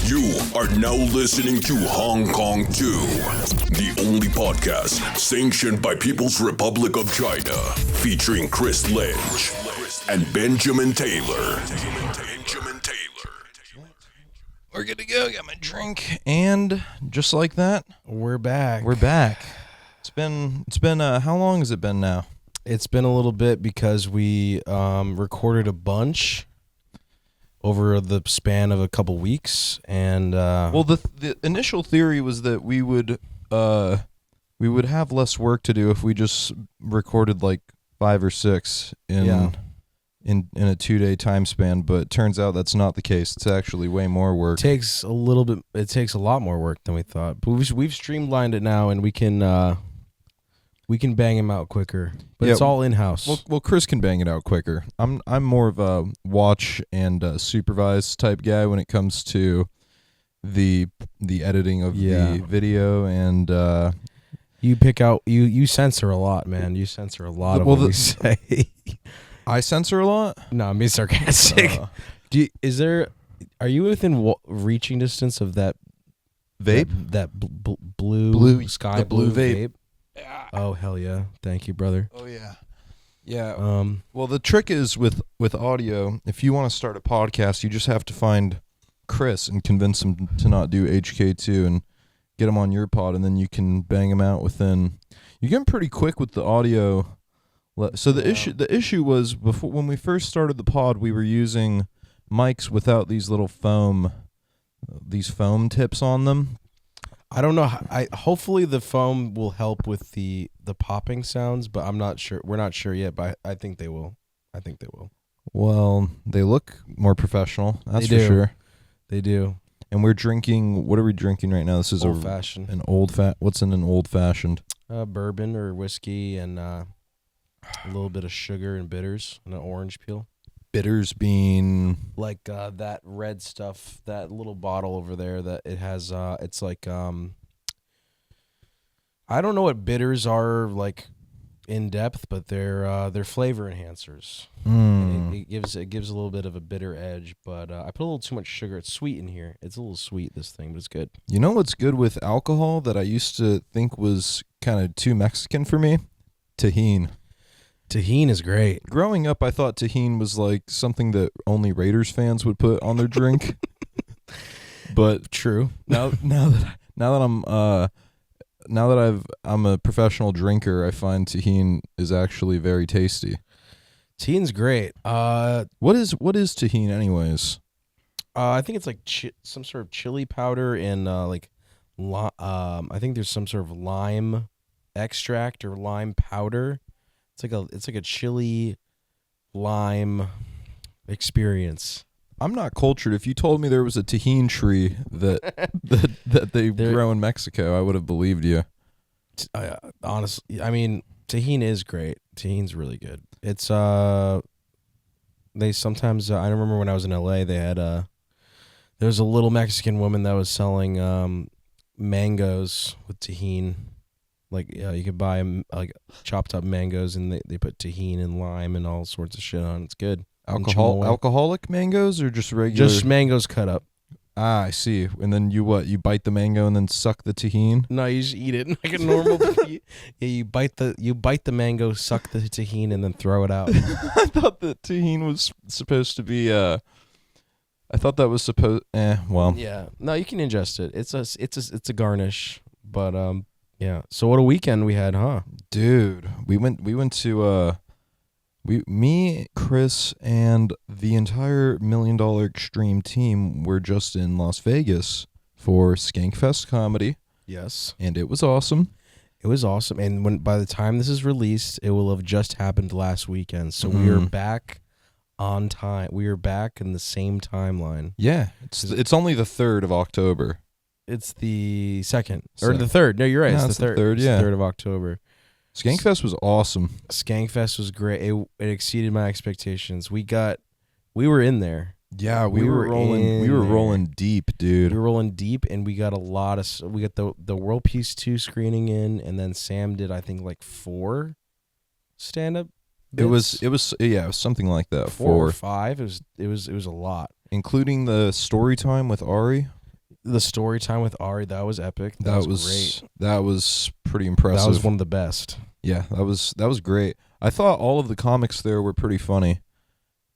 You are now listening to Hong Kong 2, the only podcast sanctioned by People's Republic of China, featuring Chris Lynch and Benjamin Taylor. We're good to go. Got my drink, and just like that, we're back. It's been how long has it been now? It's been a little bit because we recorded a bunch over the span of a couple weeks, and well, the initial theory was that we would have less work to do if we just recorded like 5 or 6 in a 2-day time span, but it turns out that's not the case. It's actually way more work. It takes a lot more work than we thought. But we've streamlined it now, and we can bang them out quicker. But it's all in-house. Well, Chris can bang it out quicker. I'm more of a watch and supervise type guy when it comes to the editing of the video, and you pick out you censor a lot, man. You censor a lot of what we say. I censor a lot? No, I'm being sarcastic. Are you within reaching distance of that vape? That blue sky blue vape? Yeah. Oh, hell yeah. Thank you, brother. Oh, yeah. Yeah. Well, the trick is with audio, if you want to start a podcast, you just have to find Chris and convince him to not do HK2 and get him on your pod, and then you can bang him out within. You get him pretty quick with the audio. So the issue was before, when we first started the pod, we were using mics without these little foam tips on them. I don't know. Hopefully the foam will help with the popping sounds, but I'm not sure. We're not sure yet, but I think they will. Well, they look more professional. That's for sure. They do. And we're drinking. What are we drinking right now? This is old fashioned. What's in an old fashioned? Bourbon or whiskey and a little bit of sugar and bitters and an orange peel. Bitters being like that red stuff, that little bottle over there that it has. It's like I don't know what bitters are like in depth, but they're flavor enhancers. It gives a little bit of a bitter edge, but I put a little too much sugar. It's sweet in here. It's a little sweet, this thing, but it's good. You know what's good with alcohol that I used to think was kind of too Mexican for me? Tahini. Tahini is great. Growing up, I thought tahini was like something that only Raiders fans would put on their drink. But true. Now that I'm a professional drinker, I find tahini is actually very tasty. Tahini's great. What is tahini anyways? I think it's like some sort of chili powder and I think there's some sort of lime extract or lime powder. It's like a chili lime experience. I'm not cultured. If you told me there was a tahini tree that they grow in Mexico, I would have believed you. Honestly, I mean, tahini is great. Tahini's really good. It's they sometimes I remember when I was in LA, they had there was a little Mexican woman that was selling mangoes with tahini. Like you could buy like chopped up mangoes, and they put tahini and lime and all sorts of shit on. It's good. Alcoholic mangoes or just regular? Just mangoes cut up. Ah, I see. And then you bite the mango and then suck the tahini? No, you just eat it like a normal. You bite the mango, suck the tahini, and then throw it out. I thought that tahini was supposed to be. I thought that was supposed. Well. Yeah. No, you can ingest it. It's a garnish, but yeah. So what a weekend we had, huh? Dude, we went to me, Chris, and the entire $1 Million Extreme team were just in Las Vegas for Skankfest comedy. Yes. And it was awesome. It was awesome. And by the time this is released, it will have just happened last weekend. So we are back on time. We are back in the same timeline. Yeah. It's only the 3rd of October. It's the 2nd. Or the 3rd. No, you're right. No, it's the 3rd. Yeah. It's the 3rd of October. Skankfest was awesome. Skankfest was great. It exceeded my expectations. We were in there. Yeah, we were rolling deep, dude. We were rolling deep, and we got the World Peace 2 screening in, and then Sam did, I think, like 4 stand-up bits. It was something like that. 4 or 5. It was a lot. Including the story time with Ari. the story time with Ari, that was epic. That was great. That was pretty impressive. That was one of the best. Yeah, that was great. I thought all of the comics there were pretty funny.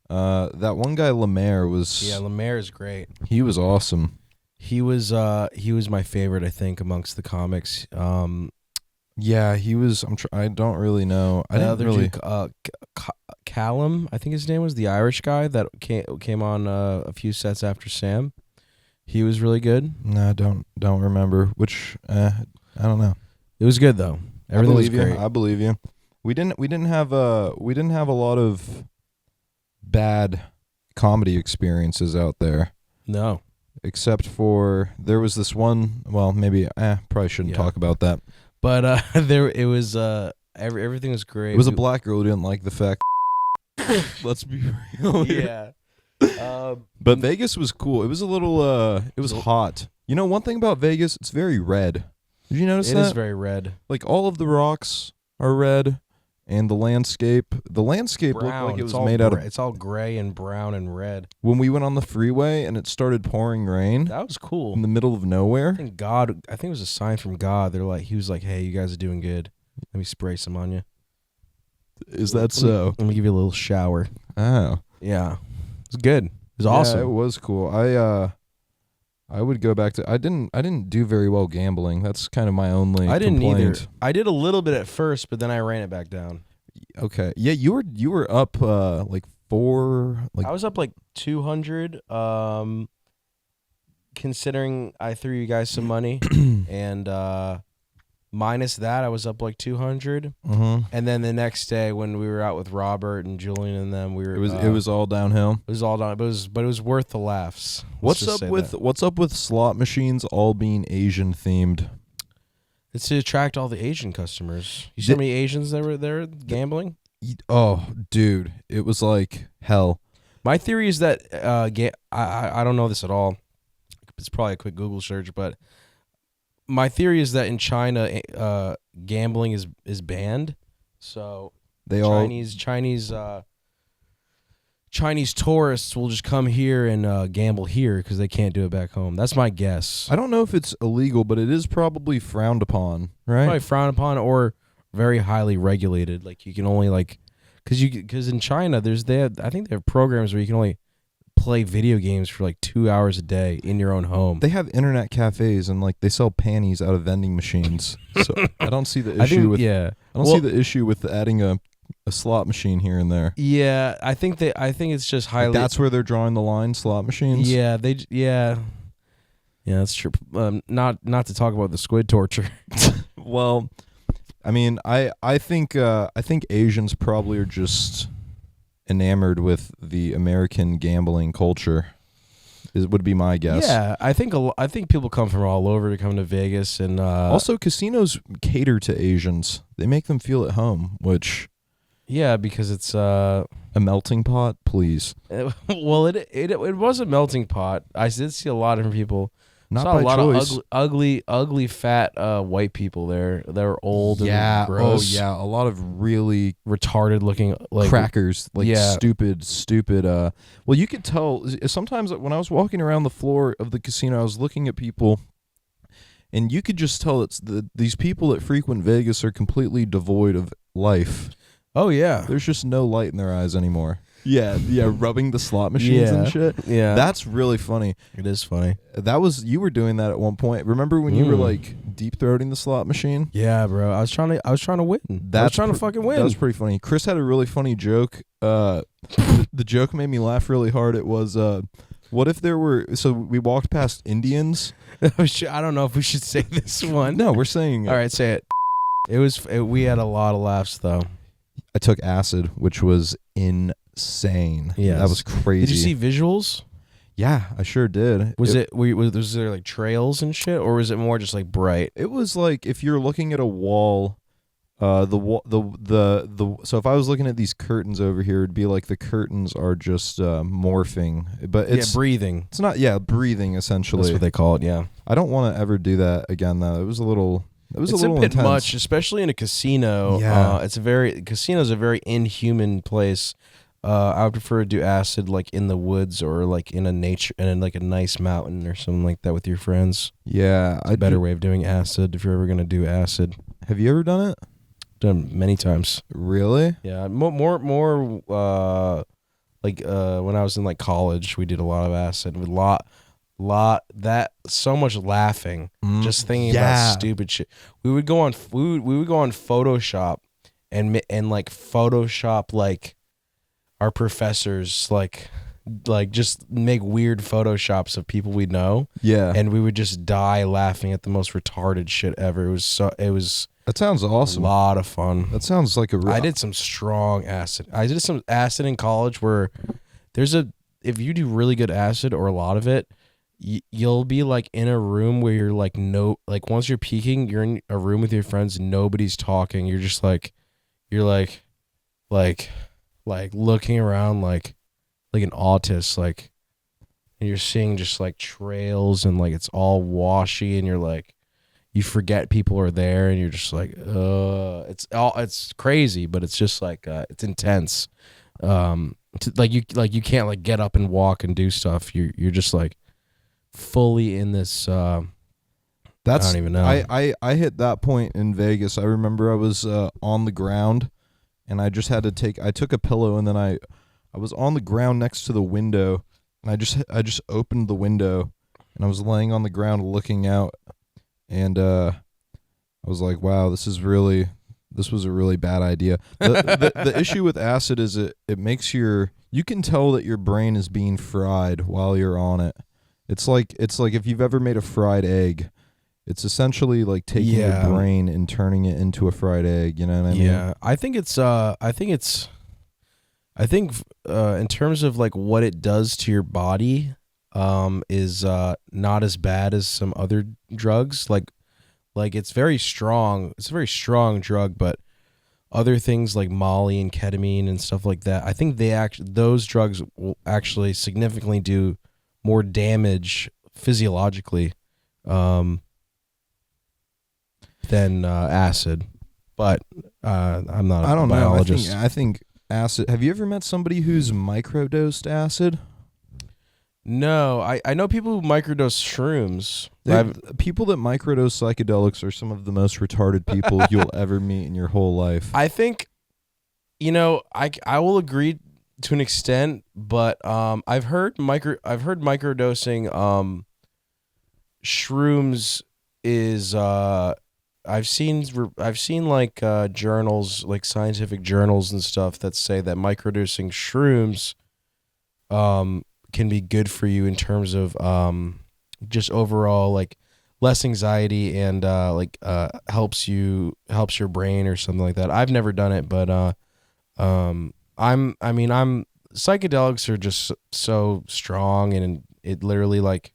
That one guy Lemaire was. Yeah, Lemaire is great. He was awesome. He was my favorite, I think, amongst the comics. Yeah, he was. I don't really know. I didn't really. Callum, I think his name was, the Irish guy that came on a few sets after Sam. He was really good. No, I don't remember. Which I don't know. It was good though. Everything was great. I believe you. We didn't have a lot of bad comedy experiences out there. No. Except for there was this one. Well, maybe probably shouldn't talk about that. But everything was great. It was a black girl who didn't like the fact. Let's be real. Yeah. But Vegas was cool. It was a little. It was hot. You know, one thing about Vegas, it's very red. Did you notice that? It is very red. Like all of the rocks are red, and the landscape Brown. looked like it was made out of. It's all gray and brown and red. When we went on the freeway and it started pouring rain, that was cool. In the middle of nowhere. I think it was a sign from God. He was like, "Hey, you guys are doing good. Let me spray some on you." Is that so? Let me give you a little shower. Oh, yeah, it was good. It was awesome. Yeah, it was cool. I would go back to. I didn't do very well gambling. That's kind of my only. I didn't complaint. either. I did a little bit at first, but then I ran it back down. Okay. Yeah, you were up like 4. Like I was up like 200. Considering I threw you guys some money, and minus that, I was up like 200. Mm-hmm. And then the next day, when we were out with Robert and Julian and them, It was all downhill. It was all down. But it was worth the laughs. What's up with slot machines all being Asian themed? It's to attract all the Asian customers. You see how many Asians that were there gambling? Oh, dude, it was like hell. My theory is that I don't know this at all. It's probably a quick Google search, but my theory is that in China, gambling is banned. So Chinese tourists will just come here and gamble here because they can't do it back home. That's my guess. I don't know if it's illegal, but it is probably frowned upon, right? Probably frowned upon or very highly regulated. Like you can only because in China I think they have programs where you can only play video games for like 2 hours a day in your own home. They have internet cafes and like they sell panties out of vending machines. So I don't see the issue see the issue with adding a slot machine here and there. Yeah, I think it's just highly. Like that's where they're drawing the line. Slot machines. Yeah, yeah, that's true. Not to talk about the squid torture. Well, I mean, I think Asians probably are just enamored with the American gambling culture. Would be my guess. Yeah, I think people come from all over to come to Vegas, and also casinos cater to Asians. They make them feel at home, which. Yeah, because it's a melting pot, please. Well, it was a melting pot. I did see a lot of people. Not saw by a lot choice. of ugly, fat white people there. They were old and gross. Oh, yeah. A lot of really retarded looking like crackers. Like stupid. Well, you could tell sometimes when I was walking around the floor of the casino, I was looking at people, and you could just tell these people that frequent Vegas are completely devoid of life. Oh, yeah. There's just no light in their eyes anymore. Yeah, rubbing the slot machines and shit. Yeah. That's really funny. It is funny. You were doing that at one point. Remember when you were like deep throating the slot machine? Yeah, bro. I was trying to win. I was trying to fucking win. That was pretty funny. Chris had a really funny joke. The joke made me laugh really hard. It was what if there were we walked past Indians. I don't know if we should say this one. No, we're saying it. All right, say it. We had a lot of laughs though. I took acid, which was insane. Yeah, that was crazy. Did you see visuals? Yeah, I sure did. Was there like trails and shit, or was it more just like bright? It was like if you're looking at a wall, so if I was looking at these curtains over here, it'd be like the curtains are just morphing, but it's breathing. It's not breathing essentially. That's what they call it. Yeah, I don't want to ever do that again though. It was a little. It's a bit intense. much, especially in a casino. Yeah. Casino's a very inhuman place. I would prefer to do acid like in the woods or like in a nature and in like a nice mountain or something like that with your friends. Yeah, A better way of doing acid if you're ever gonna do acid. Have you ever done it? Done many times. Really? Yeah, more like when I was in like college, we did a lot of acid. With that so much laughing, just thinking about stupid shit. We would go on Photoshop and like Photoshop like our professors like just make weird Photoshops of people we know. Yeah. And we would just die laughing at the most retarded shit ever. It was That sounds awesome. a lot of fun. That sounds like I did some strong acid. I did some acid in college where if you do really good acid or a lot of it, you'll be like in a room where you're like once you're peaking, you're in a room with your friends, nobody's talking. You're just like looking around like an autist, like, and you're seeing just like trails and like it's all washy and you're like, you forget people are there and you're just like, it's crazy, but it's just like it's intense. Like you can't like get up and walk and do stuff. You're just like fully in this. I don't even know. I hit that point in Vegas. I remember I was on the ground, and I just had to I took a pillow, and then I was on the ground next to the window, and I just opened the window, and I was laying on the ground looking out, and I was like, wow, this was a really bad idea. The issue with acid is it makes you can tell that your brain is being fried while you're on it. It's like if you've ever made a fried egg, it's essentially like taking your brain and turning it into a fried egg. You know what I mean? Yeah, I think in terms of like what it does to your body, is not as bad as some other drugs. Like it's very strong. It's a very strong drug, but other things like Molly and ketamine and stuff like that, I think those drugs will actually significantly do more damage physiologically than acid. But I'm not a biologist. I think acid. Have you ever met somebody who's microdosed acid? No, I know people who microdose shrooms. People that microdose psychedelics are some of the most retarded people you'll ever meet in your whole life. I think, I will agree to an extent, but I've heard microdosing shrooms is I've seen like journals, like scientific journals and stuff that say that microdosing shrooms can be good for you in terms of just overall like less anxiety and helps your brain or something like that. I've never done it, but psychedelics are just so strong, and it literally like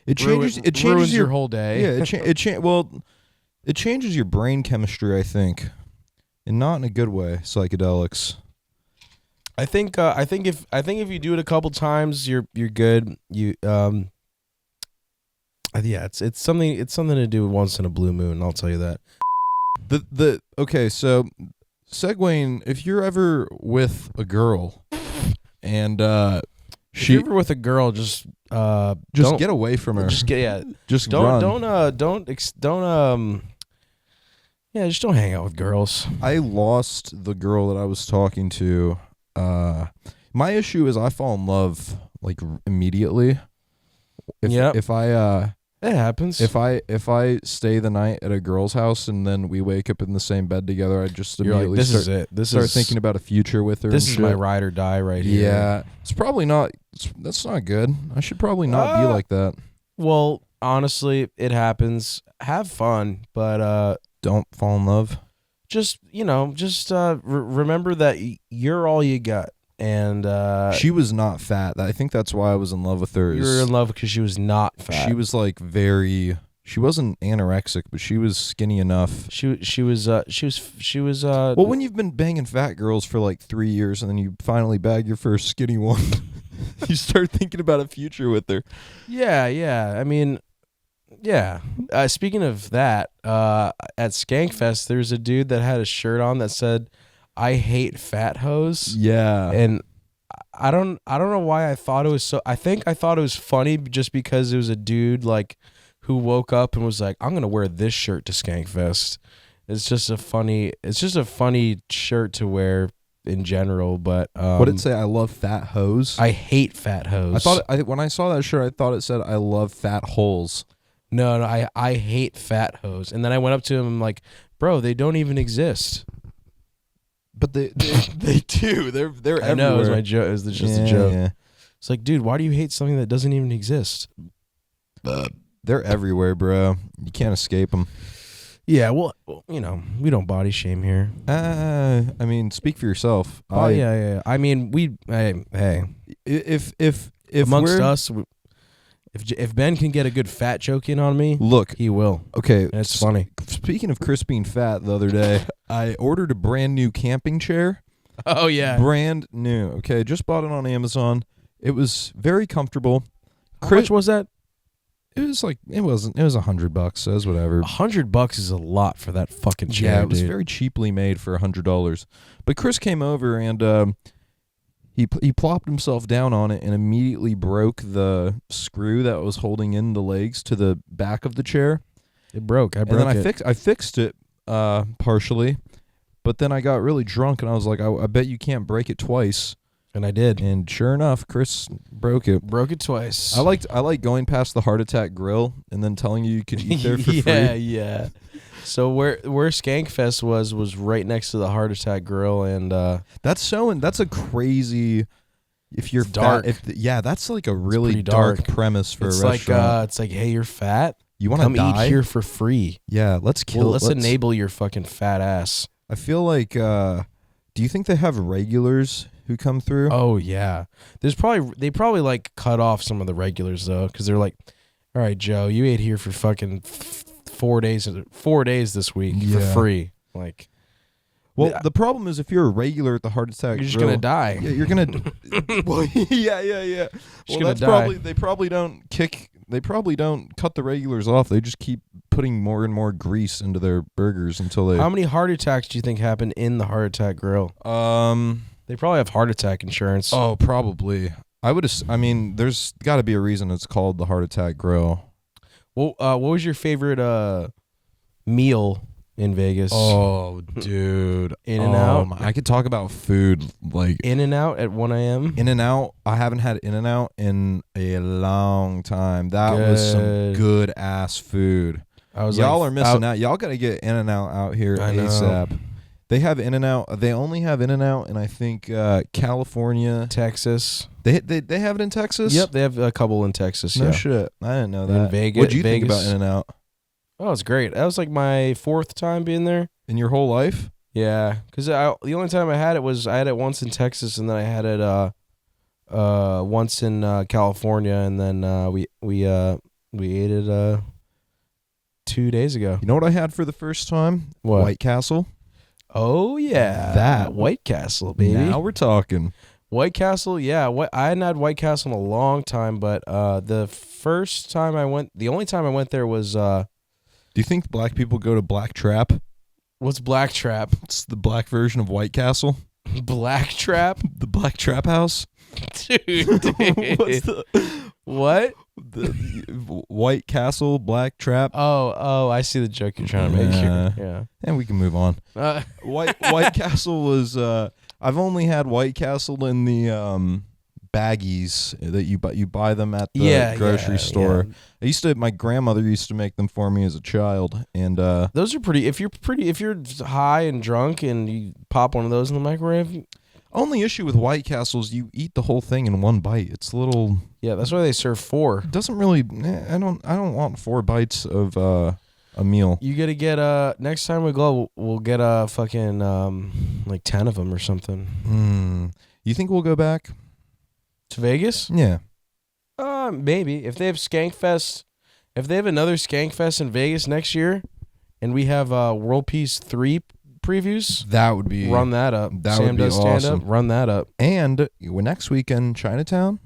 it changes your whole day. Yeah, it changes your brain chemistry, I think, and not in a good way. Psychedelics. I think if you do it a couple times, you're good. It's something to do once in a blue moon. I'll tell you that. Okay, so segueing, if you're ever with a girl, and if you're ever with a girl, just get away from her. Just just don't run. Just don't hang out with girls. I lost the girl that I was talking to. My issue is I fall in love like immediately. If it happens. If I stay the night at a girl's house and then we wake up in the same bed together, I just immediately start thinking about a future with her. This is my ride or die right here. Yeah, it's probably not. That's not good. I should probably not be like that. Well, honestly, it happens. Have fun, but don't fall in love. Just remember that you're all you got. And she was not fat. I think that's why I was in love with her. You were in love because she was not fat. She was like she wasn't anorexic, but she was skinny enough. She was well, when you've been banging fat girls for like 3 years and then you finally bag your first skinny one, you start thinking about a future with her. Yeah. I mean, yeah. Speaking of that, at Skankfest, there's a dude that had a shirt on that said, "I hate fat hoes." Yeah. And I don't know why I thought it was so. I think I thought it was funny just because it was a dude like who woke up and was like, I'm gonna wear this shirt to Skankfest. It's just a funny shirt to wear in general. But what did it say? I love fat hoes. I hate fat hoes. When I saw that shirt, I thought it said I love fat holes. No, I hate fat hoes. And then I went up to him and I'm like, bro, they don't even exist. But they do. They're everywhere. I know, it was my joke. It was just a joke. Yeah. It's like, dude, why do you hate something that doesn't even exist? They're everywhere, bro. You can't escape them. Yeah, well, you know, we don't body shame here. I mean, speak for yourself. Oh yeah. I mean, hey, if amongst us, if Ben can get a good fat joke in on me, look, he will. Okay, and it's funny. Speaking of Chris being fat, the other day, I ordered a brand new camping chair. Oh yeah, brand new. Okay, just bought it on Amazon. It was very comfortable. How much was that? It was $100, so it was whatever. $100 is a lot for that fucking chair. Yeah, it was dude. very cheaply made for $100. But Chris came over and he plopped himself down on it and immediately broke the screw that was holding in the legs to the back of the chair. It broke. And then I fixed it partially, but then I got really drunk and I was like, I bet you can't break it twice. And I did. And sure enough, Chris broke it. Broke it twice. I like going past the Heart Attack Grill and then telling you could eat there for free. Yeah. So where Skankfest was right next to the Heart Attack Grill, and that's a crazy. If you're dark, fat, that's like a really dark premise for a restaurant. It's like, hey, you're fat. You want to die? Eat here for free. Yeah, let's enable your fucking fat ass. I feel like. Do you think they have regulars who come through? Oh yeah, they probably like cut off some of the regulars though, because they're like, all right, Joe, you ate here for fucking 4 days this week for free. Like, well, the problem is if you're a regular at the Heart Attack, you're just gonna die. Yeah, you're gonna. Well, yeah. Well, they probably don't cut the regulars off. They just keep putting more and more grease into their burgers until they. How many heart attacks do you think happen in the Heart Attack Grill? They probably have heart attack insurance. Oh, probably. I mean, there's got to be a reason it's called the Heart Attack Grill. Well, what was your favorite meal in Vegas? Oh, dude. In-N-Out? I could talk about food. Like In-N-Out at 1 a.m.? In-N-Out, I haven't had In-N-Out in a long time. That was some good-ass food. Y'all are missing out. Y'all got to get In-N-Out out here ASAP. They have In-N-Out. They only have In-N-Out in, I think, California. Texas. They have it in Texas? Yep, they have a couple in Texas. No shit. I didn't know that. In Vegas. What'd you think about In-N-Out? Oh, it's great. That was like my 4th time being there. In your whole life? Yeah, because the only time I had it once in Texas, and then I had it once in California, and then we ate it 2 days ago. You know what I had for the first time? What? White Castle. Oh yeah, that White Castle, baby. Now we're talking. White Castle, yeah. I hadn't had White Castle in a long time, but the only time I went there was. Do you think black people go to Black Trap? What's Black Trap? It's the black version of White Castle. Black Trap? The Black Trap House? Dude. What? The White Castle, Black Trap. Oh, I see the joke you're trying to make here. Yeah. And we can move on. White Castle was I've only had White Castle in the baggies that you buy them at the grocery store. Yeah. My grandmother used to make them for me as a child, and those are pretty. If you're high and drunk and you pop one of those in the microwave. Only issue with White Castle is you eat the whole thing in one bite. It's a little. Yeah, that's why they serve 4. It doesn't really. I don't want 4 bites of a meal. You gotta get next time we go, we'll get a fucking like 10 of them or something. You think we'll go back to Vegas? Yeah. Maybe if they have Skankfest, if they have another Skankfest in Vegas next year, and we have World Peace 3 previews, that would be run that up. That Sam would be does stand awesome. up. Run that up. And next weekend, Chinatown.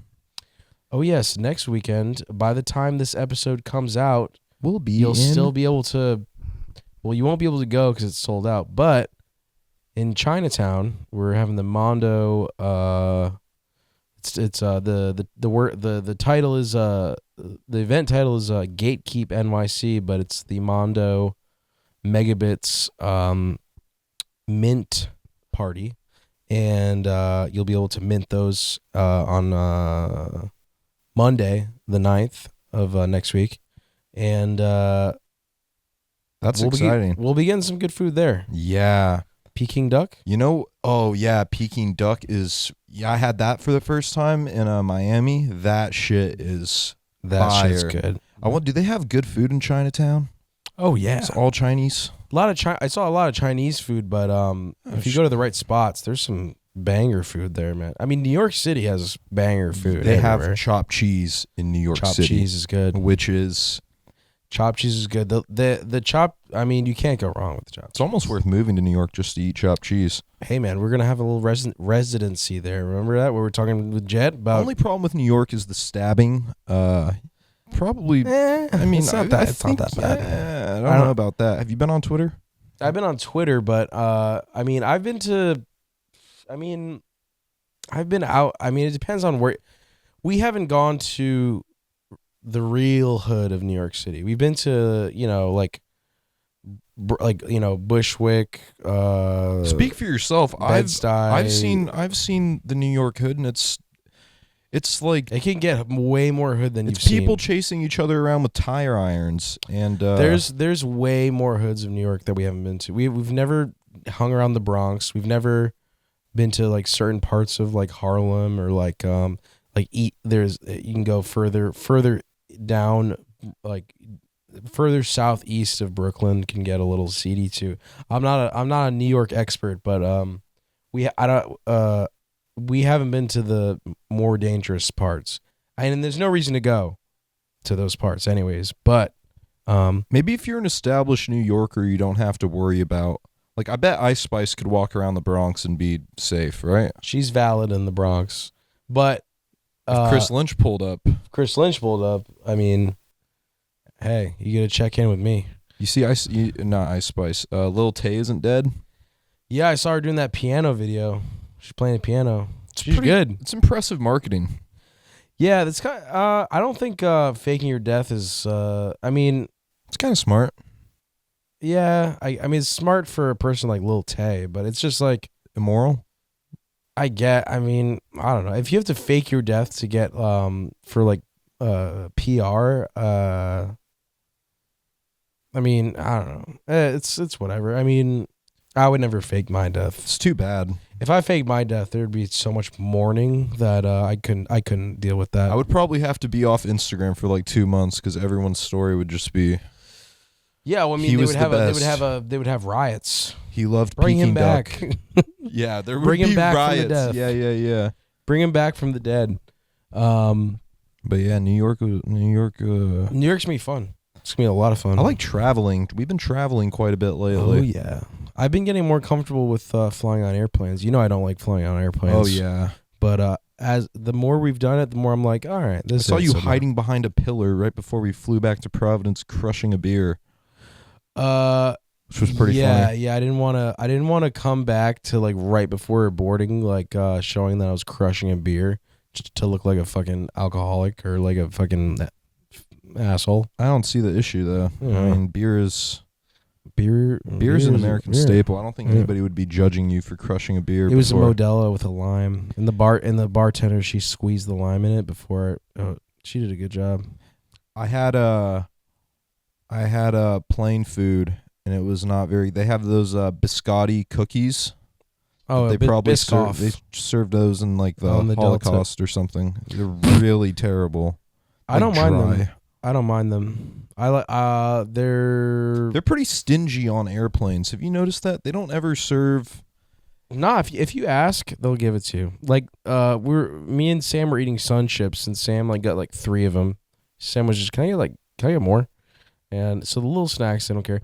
Oh yes, next weekend. By the time this episode comes out, you'll still be able to. Well, you won't be able to go because it's sold out. But in Chinatown, we're having the Mondo It's the title is the event title is Gatekeep NYC, but it's the Mondo Megabits mint party, and you'll be able to mint those on Monday the 9th of next week, and that's exciting. We'll be getting some good food there. Yeah. Peking duck? Oh yeah, Peking duck is, I had that for the first time in Miami. That shit is fire. Shit's good. Do they have good food in Chinatown? Oh yeah. It's all Chinese. I saw a lot of Chinese food, but if you go to the right spots, there's some banger food there, man. I mean, New York City has banger food. They everywhere. have chopped cheese in New York City. Chopped cheese is good. Chopped cheese is good. The chop. I mean, you can't go wrong with the chop. It's almost worth moving to New York just to eat chopped cheese. Hey man, we're gonna have a little residency there. Remember that? Where we're talking with Jet about. Only problem with New York is the stabbing. Probably. I mean, it's not that bad. I don't know about that. Have you been on Twitter? I've been on Twitter, but I mean, I've been out. I mean, it depends on where. We haven't gone to the real hood of New York City. We've been to, Bushwick. Speak for yourself. Bed-Stuy. I've seen the New York hood, and it's like it can get way more hood than it's you've seen. people chasing each other around with tire irons, and there's way more hoods of New York that we haven't been to. We've never hung around the Bronx. We've never been to like certain parts of like Harlem or you can go further down, like further southeast of Brooklyn can get a little seedy too. I'm not a New York expert, but we haven't been to the more dangerous parts, and there's no reason to go to those parts anyways. But maybe if you're an established New Yorker, you don't have to worry about. Like, I bet Ice Spice could walk around the Bronx and be safe, right? She's valid in the Bronx, but if Chris Lynch pulled up, I mean, hey, you gotta check in with me. You see, not Ice Spice. Lil Tay isn't dead. Yeah, I saw her doing that piano video. She's playing the piano. She's good. It's impressive marketing. Yeah, that's kind of, I don't think faking your death is. I mean, it's kind of smart. Yeah, I mean, it's smart for a person like Lil Tay, but it's just like immoral. I mean, I don't know. If you have to fake your death to get for like PR, I mean, I don't know. It's whatever. I mean, I would never fake my death. It's too bad. If I faked my death, there'd be so much mourning that I couldn't deal with that. I would probably have to be off Instagram for like 2 months because everyone's story would just be. Yeah, well, I mean, they would have riots. He loved bring him back. Yeah, there would bring be him back riots. From the death. Yeah. Bring him back from the dead. But yeah, New York's gonna be fun. It's gonna be a lot of fun. I like traveling. We've been traveling quite a bit lately. Oh yeah, I've been getting more comfortable with flying on airplanes. You know, I don't like flying on airplanes. Oh yeah, but as the more we've done it, the more I'm like, all right. I saw you hiding behind a pillar right before we flew back to Providence, crushing a beer. Which was pretty funny. Yeah, I didn't want to come back to like right before boarding, like showing that I was crushing a beer just to look like a fucking alcoholic or like a fucking asshole. I don't see the issue though. Yeah. I mean, beer is an American staple. I don't think anybody would be judging you for crushing a beer. It was a Modelo with a lime. And the bartender, she squeezed the lime in it before. She did a good job. I had a plain food, and it was not very. They have those biscotti cookies. Oh, they probably served those in like the Holocaust or something. They're really terrible. I don't mind them. I don't mind them. I like. They're pretty stingy on airplanes. Have you noticed that they don't ever serve? Nah, if you ask, they'll give it to you. Like me and Sam were eating Sun Chips, and Sam like got like 3 of them. Sam was just, can I get more? And so the little snacks, they don't care.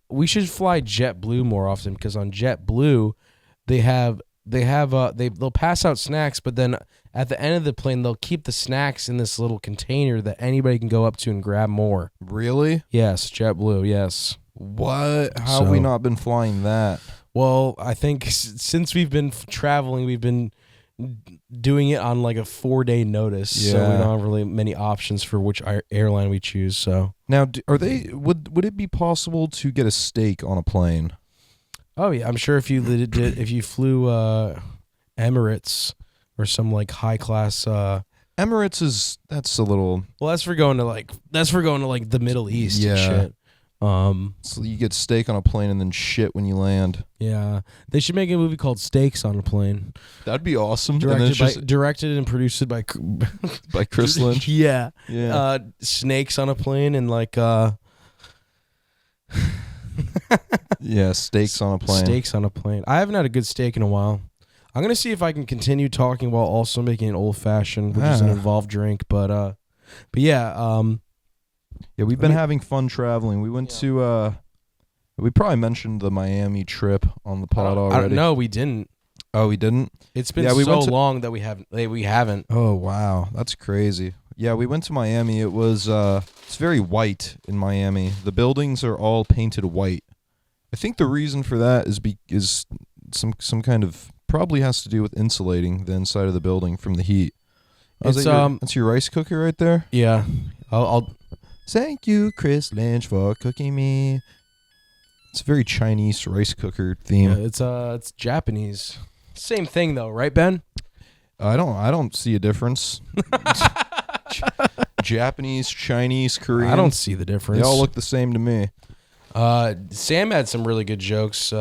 We should fly JetBlue more often because on JetBlue, they'll pass out snacks, but then at the end of the plane, they'll keep the snacks in this little container that anybody can go up to and grab more. Really? Yes, JetBlue. Yes. What? How have we not been flying that? Well, I think since we've been traveling, we've been doing it on like a 4-day notice, so we don't have really many options for which airline we choose. So now, would it be possible to get a steak on a plane? Oh yeah, I'm sure if you flew Emirates or some like high class. Emirates that's a little. Well, that's for going to like the Middle East and shit. So you get steak on a plane and then shit when you land. Yeah, they should make a movie called Steaks on a Plane. That'd be awesome. Directed and produced by Chris Lynch. Yeah. Yeah. Snakes on a plane and like yeah, steaks on a plane. Steaks on a plane. I haven't had a good steak in a while. I'm gonna see if I can continue talking while also making an old fashioned, which is an involved drink. But yeah. Yeah, we've been having fun traveling. We went to we probably mentioned the Miami trip on the pod already. No, we didn't. Oh, we didn't? It's been so long that we haven't. Oh, wow. That's crazy. Yeah, we went to Miami. It was it's very white in Miami. The buildings are all painted white. I think the reason for that is some kind of probably has to do with insulating the inside of the building from the heat. That's your rice cooker right there? Yeah. I'll Thank you, Chris Lynch, for cooking me. It's a very Chinese rice cooker theme. Yeah, it's Japanese. Same thing though, right, Ben? I don't see a difference. Japanese, Chinese, Korean. I don't see the difference. They all look the same to me. Sam had some really good jokes.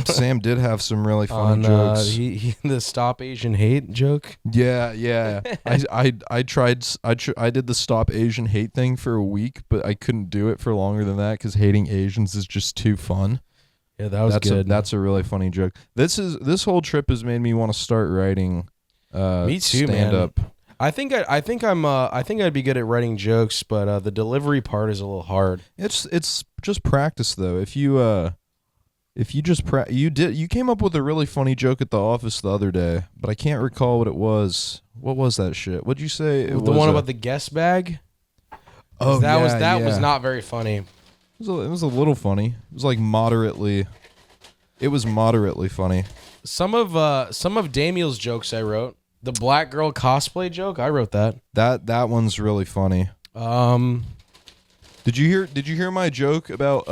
Sam did have some really funny jokes. The Stop Asian Hate joke. Yeah. I did the Stop Asian Hate thing for a week, but I couldn't do it for longer than that because hating Asians is just too fun. Yeah, that's good. That's a really funny joke. This whole trip has made me want to start writing. Me too, stand up. I think I'd be good at writing jokes, but the delivery part is a little hard. It's just practice though. If you just you came up with a really funny joke at the office the other day, but I can't recall what it was. What was that shit? What'd you say? The one about the guest bag? Oh, that was not very funny. It was a little funny. It was like moderately. It was moderately funny. Some of Damiel's jokes I wrote. The black girl cosplay joke, I wrote that. That one's really funny. Did you hear my joke about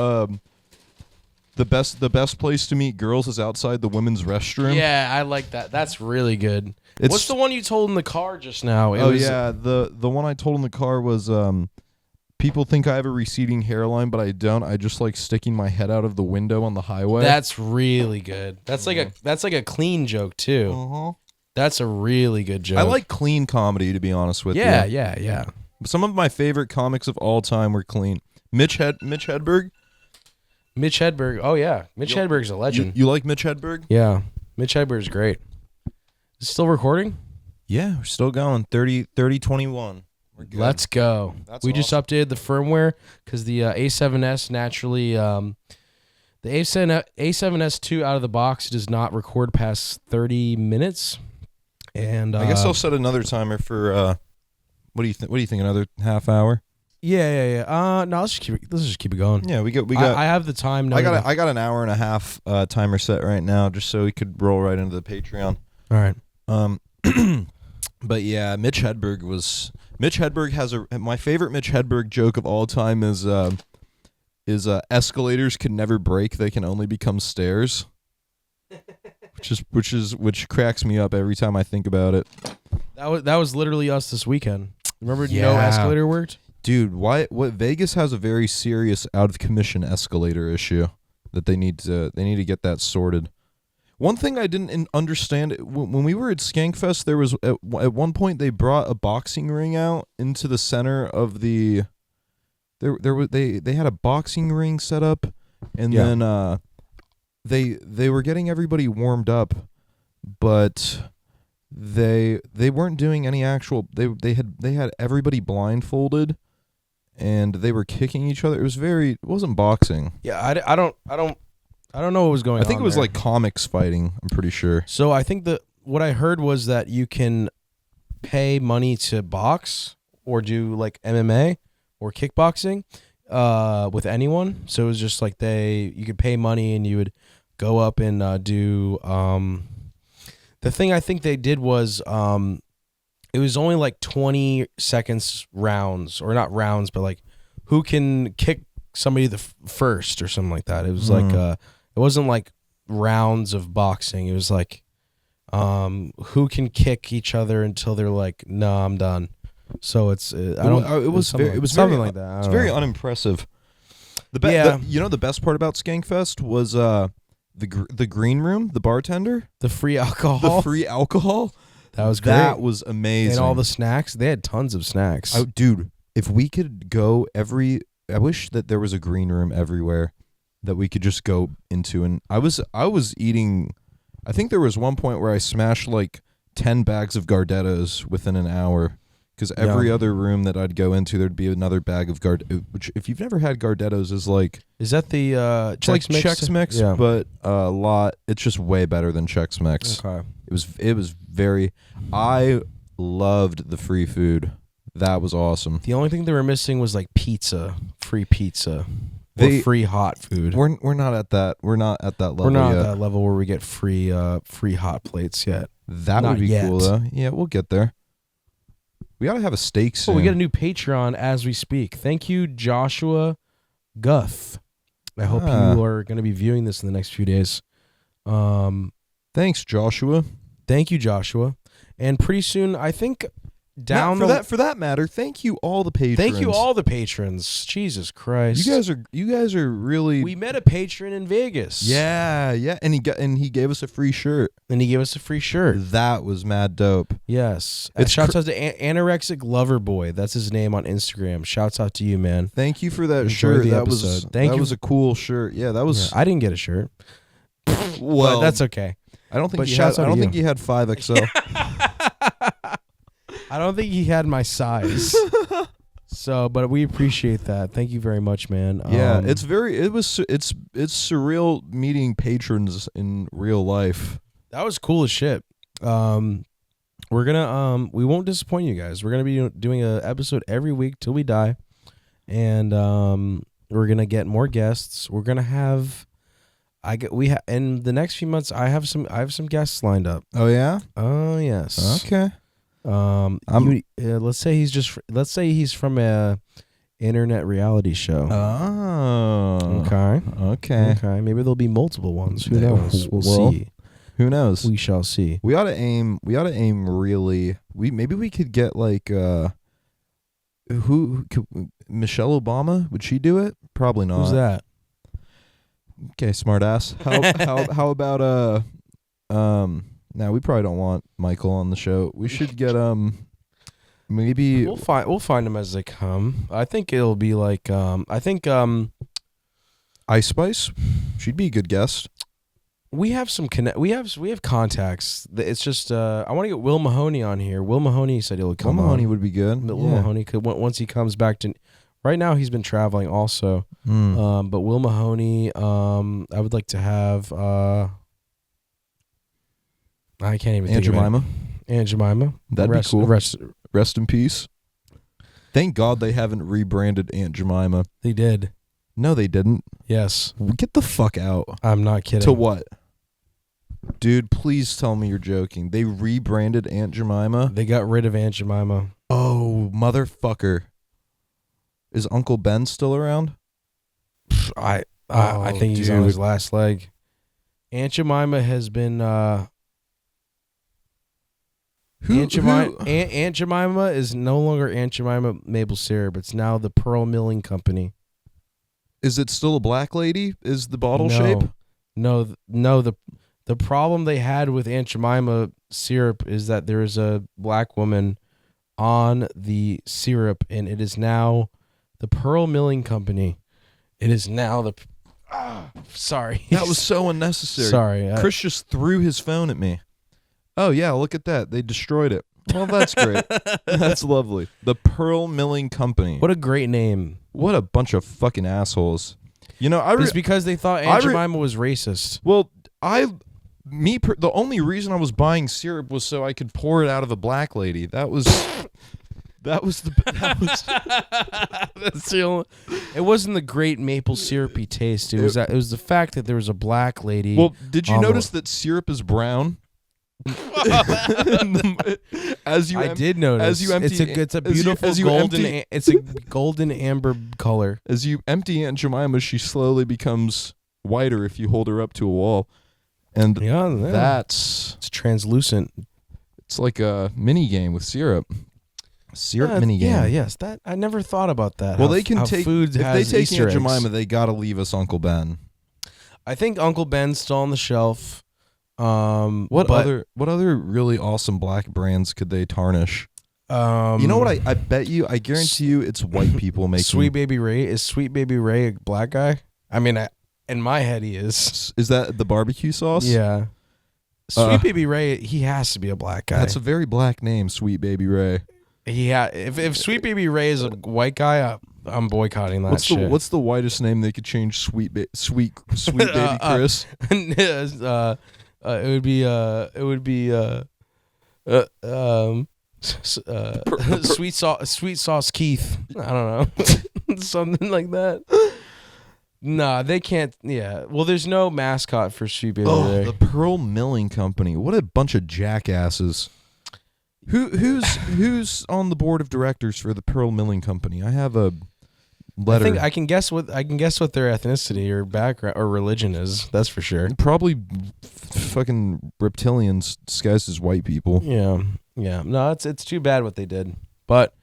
the best place to meet girls is outside the women's restroom? Yeah, I like that. That's really good. What's the one you told in the car just now? The one I told in the car was people think I have a receding hairline, but I don't. I just like sticking my head out of the window on the highway. That's really good. That's like a clean joke too. Uh-huh. That's a really good joke. I like clean comedy, to be honest with you. Yeah. Some of my favorite comics of all time were clean. Mitch Hedberg. Mitch Hedberg. Oh yeah, Mitch Hedberg's a legend. You like Mitch Hedberg? Yeah, Mitch Hedberg's great. Is it still recording? Yeah, we're still going. 30-21. We're good. Let's go. We just awesome. updated the firmware because the A7S naturally, the A7S 2 out of the box does not record past 30 minutes. And I guess I'll set another timer for what do you think? What do you think? Another half hour? Yeah. No, let's just keep it going. Yeah, we got. I have the time now. I got an hour and a half timer set right now, just so we could roll right into the Patreon. All right. But yeah, Mitch Hedberg has my favorite Mitch Hedberg joke of all time is escalators can never break; they can only become stairs. Which cracks me up every time I think about it. That was literally us this weekend. Remember, no escalator worked? Dude, what Vegas has a very serious out of commission escalator issue that they need to get that sorted. One thing I didn't understand when we were at Skankfest, there was at one point they brought a boxing ring out into the center of the. They had a boxing ring set up, and then they were getting everybody warmed up, but they weren't doing any actual. They had everybody blindfolded, and they were kicking each other. It wasn't boxing. Yeah, I don't know what was going on. I think it was there. like comics fighting. I'm pretty sure. So I think what I heard was that you can pay money to box or do like MMA or kickboxing with anyone. So it was just like you could pay money and you would go up and do The thing I think they did was it was only like 20 seconds rounds, or not rounds, but like who can kick somebody the first or something like that. It was like it wasn't like rounds of boxing. It was like who can kick each other until they're like, no, I'm done. So it's it was something like that. It's very unimpressive. The best part about Skankfest was the green room, the bartender, the free alcohol. That was great. That was amazing. And all the snacks. They had tons of snacks. Oh, dude, if we could go I wish that there was a green room everywhere that we could just go into. And I was eating, I think there was one point where I smashed like 10 bags of Gardettos within an hour. Because every other room that I'd go into, there'd be another bag of which, if you've never had Gardettos, is like... Is that the Chex Mix? Chex Mix, yeah. But a lot... It's just way better than Chex Mix. Okay. It was very... I loved the free food. That was awesome. The only thing they were missing was like pizza. Free pizza. Or free hot food. We're not at that. We're not at that level We're not yet. at that level where we get free hot plates yet. That would be cool, though. Yeah, we'll get there. We ought to have a steak soon. Oh, we get a new Patreon as we speak. Thank you, Joshua Guth. I hope you are going to be viewing this in the next few days. Thanks, Joshua. Thank you, Joshua. And pretty soon, I think for that matter, thank you all the patrons. Thank you all the patrons. Jesus Christ. You guys are really... We met a patron in Vegas. Yeah, and he gave us a free shirt. That was mad dope. Yes. Shouts out to Anorexic Lover Boy. That's his name on Instagram. Shouts out to you, man. Thank you for that Enjoy shirt. The that episode. was was a cool shirt. Yeah, that was... Yeah, I didn't get a shirt. Well, but that's okay. I don't think he had 5XL. I don't think he had my size. But we appreciate that. Thank you very much, man. Yeah, it's surreal meeting patrons in real life. That was cool as shit. We're gonna we won't disappoint you guys. We're gonna be doing an episode every week till we die, and we're gonna get more guests. We're gonna have in the next few months. I have some guests lined up. Oh yeah. Oh yes. Okay. Let's say he's from a internet reality show. Oh. Okay. Maybe there'll be multiple ones. Who knows? We'll see. Who knows? We shall see. We ought to aim really. Maybe we could get like Michelle Obama? Would she do it? Probably not. Who's that? Okay, smartass. How about now we probably don't want Michael on the show. We should get maybe we'll find them as they come. I think it'll be like Ice Spice. She'd be a good guest. We have some we have contacts. It's just I want to get Will Mahoney on here. Will Mahoney said he'll come. Will Mahoney would be good. Will Mahoney could once he comes back to. Right now he's been traveling also. But Will Mahoney, I would like to have. I can't even think of it. Aunt Jemima. That'd be cool. Rest in peace. Thank God they haven't rebranded Aunt Jemima. They did. No, they didn't. Yes. Get the fuck out. I'm not kidding. To what? Dude, please tell me you're joking. They rebranded Aunt Jemima? They got rid of Aunt Jemima. Oh, motherfucker. Is Uncle Ben still around? I think he's on his last leg. Aunt Jemima has been Aunt Jemima is no longer Aunt Jemima maple syrup. It's now the Pearl Milling Company. Is it still a black lady? Is the bottle shape? No. The problem they had with Aunt Jemima syrup is that there is a black woman on the syrup, and it is now the Pearl Milling Company. It is now the... sorry. That was so unnecessary. Sorry. Chris just threw his phone at me. Oh, yeah, look at that. They destroyed it. Well, that's great. That's lovely. The Pearl Milling Company. What a great name. What a bunch of fucking assholes. You know, it's because they thought Aunt Jemima was racist. Well, the only reason I was buying syrup was so I could pour it out of a black lady. That was that's the only, it wasn't the great maple syrupy taste. It was the fact that there was a black lady. Well, did you notice that syrup is brown? As you I did notice. as you empty, it's a beautiful golden. It's a golden amber color. As you empty Aunt Jemima, she slowly becomes whiter if you hold her up to a wall, and it's translucent. It's like a mini game with syrup. Mini game. Yeah, yes. That I never thought about that. Well, they can take food if they take Easter Aunt eggs. Jemima, they gotta leave us Uncle Ben. I think Uncle Ben's still on the shelf. What other really awesome black brands could they tarnish? You know what? I bet you, I guarantee you, it's white people making. Sweet Baby Ray. Is Sweet Baby Ray a black guy? I mean, in my head, he is. Is that the barbecue sauce? Yeah. Sweet Baby Ray, he has to be a black guy. That's a very black name, Sweet Baby Ray. If Sweet Baby Ray is a white guy, I'm boycotting that shit. What's the whitest name they could change? Sweet Baby Chris. It would be sweet sauce Keith. I don't know. Something like that. Nah, they can't. Yeah. Well, there's no mascot for Sweet Baby Ray. The Pearl Milling Company. What a bunch of jackasses. Who's on the board of directors for the Pearl Milling Company? I have a letter. I think I can guess what their ethnicity or background or religion is. That's for sure. Probably fucking reptilians disguised as white people. Yeah. Yeah. No, it's too bad what they did. But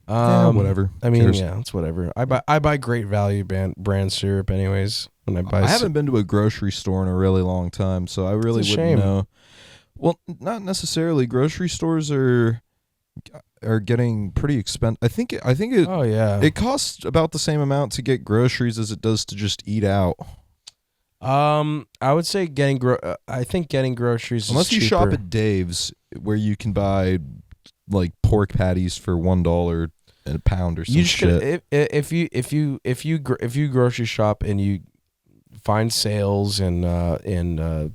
whatever. I mean, Cares. yeah, it's whatever. I buy Great Value brand syrup anyways when I buy. I haven't been to a grocery store in a really long time, so I really wouldn't know. Well, not necessarily. Grocery stores are getting pretty expensive. I think it. Oh yeah. It costs about the same amount to get groceries as it does to just eat out. I would say I think getting groceries unless is you cheaper. shop at Dave's, where you can buy like pork patties for $1 a pound or some shit. If you grocery shop and you find sales and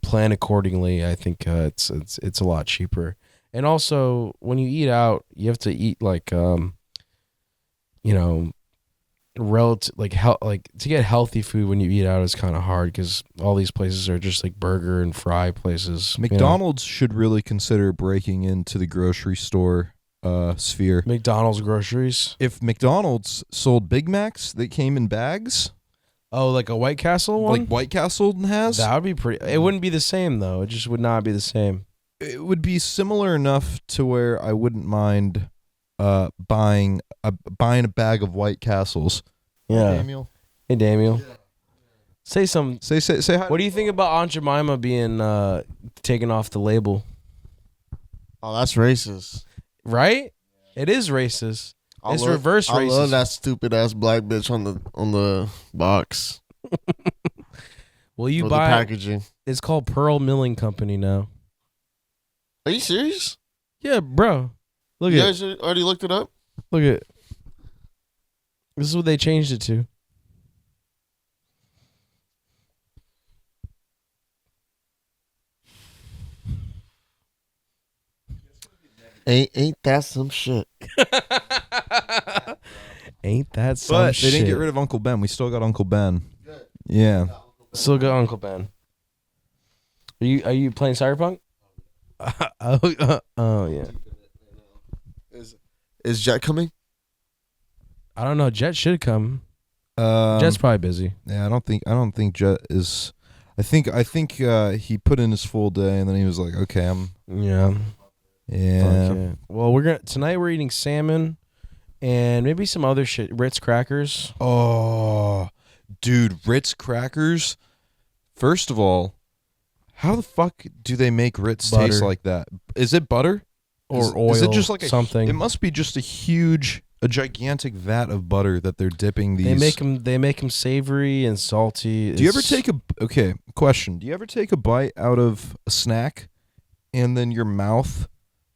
plan accordingly, I think it's a lot cheaper. And also, when you eat out, you have to eat like to get healthy food when you eat out is kind of hard because all these places are just like burger and fry places. McDonald's should really consider breaking into the grocery store sphere. McDonald's groceries. If McDonald's sold Big Macs that came in bags. Oh, like a White Castle one? Like White Castle has? That would be pretty. It wouldn't be the same, though. It just would not be the same. It would be similar enough to where I wouldn't mind buying a bag of White Castles. Yeah. Hey, Daniel. Hey, Daniel. Yeah. Say hi. What do you think about Aunt Jemima being taken off the label? Oh, that's racist. Right? It is racist. It's reverse racist. I love that stupid ass black bitch on the box. Well, you or buy the packaging. It's called Pearl Milling Company now. Are you serious? Yeah, bro. Look you at guys already looked it up? Look at. This is what they changed it to. Ain't that some shit? Ain't that some But shit? they didn't get rid of Uncle Ben. We still got Uncle Ben. Yeah. Still got Uncle Ben. Are you playing Cyberpunk? Oh yeah. Is Jet coming? I don't know. Jet should come. Um, Jet's probably busy. Yeah, I don't think Jet is. I think he put in his full day and then he was like, okay, Yeah. Yeah. Well, tonight we're eating salmon and maybe some other shit. Ritz crackers. Oh, dude, Ritz crackers. First of all, how the fuck do they make Ritz Butter. taste like that? Is it butter Or oil? Is it just like something? It must be just a gigantic vat of butter that they're dipping these. They make them savory and salty. Do you ever take question? Do you ever take a bite out of a snack and then your mouth